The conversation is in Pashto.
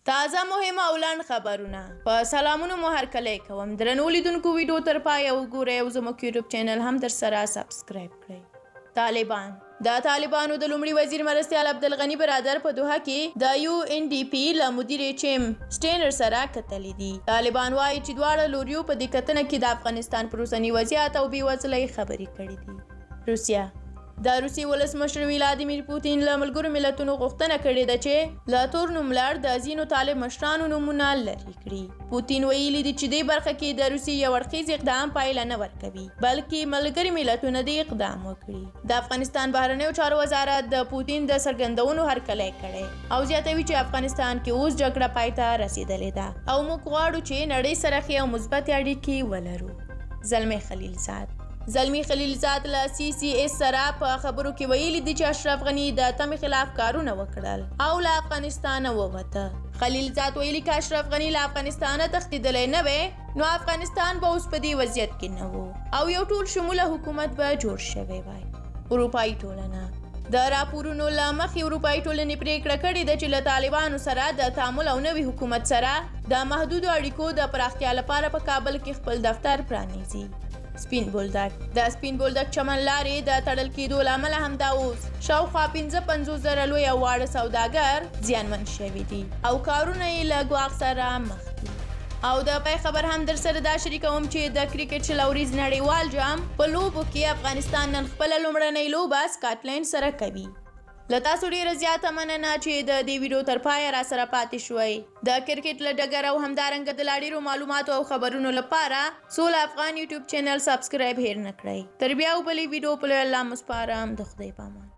تازه مهمه او لنډ خبرونه په سلامونو مو هرکلی کوم درنو لیدونکو ویډیو تر پایه وګورئ او زموږ یوټیوب چینل هم درسره سبسکرایب کړئ. طالبان د طالبانو د لومړي وزیر مرستیال عبدالغني برادر په دوحه کې د UNDP له مدیر چیم سټینر سره کتلې دي. طالبان وایي چې دواړه لوریو په دې کتنه کې د افغانستان پر اوسني وضعیت او بېوزلۍ خبرې کړې دي. روسیه د روسي ولسمشر ولادیمیر پوتین له ملګرو ملتونو غوښتنه کړې ده چې له تور نوملړ د ځینو طالب مشرانو نومونه لرې کړي. پوتین ویلي دي چې دې برخه کې د روسي یو اړخیز اقدام پایله نه ورکوي بلکې ملګري ملتونه دې اقدام وکړي. د افغانستان بهرنیو چارو وزارت د پوتین د څرګندونو هرکلی کړی او زیاتوي چې افغانستان کې اوس جګړه پای ته رسېدلې ده او موږ غواړو چې نړۍ سره ښې او مثبتې اړیکې ولرو. زلمی خلیلزاد له CCS سره په خبرو کې ویلي دي چې اشرف غني د تمې خلاف کارونه وکړل او له افغانستانه ووته. خلیلزاد ویلي که اشرف غني له افغانستانه تښتېدلی نه وی نو افغانستان به اوس په دې وضعیت کې نه و او یو ټول شموله حکومت به جوړ شوی وای. اروپایي ټولنه د راپورونو له مخې اروپایي ټولنې پریکړه کړې ده چې له طالبانو سره د تعامل او نوي حکومت سره د محدودو اړیکو د پراختیا لپاره په کابل کې خپل دفتر پرانیزي. سپین بولدک چمن لارې د تړل کېدو له امله همدا اوس شاوخوا 55,000 لوی او واړه سوداګر زیانمن شوي دي او کارونه یې له ګواښ سره مخ دي. او د پای خبر هم در سره دا شریکوم چې د کرکټ شلوریز نړیوال جام په لوبو کې افغانستان نن خپله لومړنۍ لوبه سکاټلینډ سره کوي. له تاسو ډیره زیاته مننه چې د دې ویډیو تر پایه را سره پاتې شوئ. د کرکټ له ډګر او همدارنګه د لا ډیرو معلوماتو او خبرونو لپاره سوله افغان یوټیوب چینل سبسکرایب هیر نه کړئ. تر بیا او بلې ویډیو په لوی الله مو سپارم. د خدای په امان.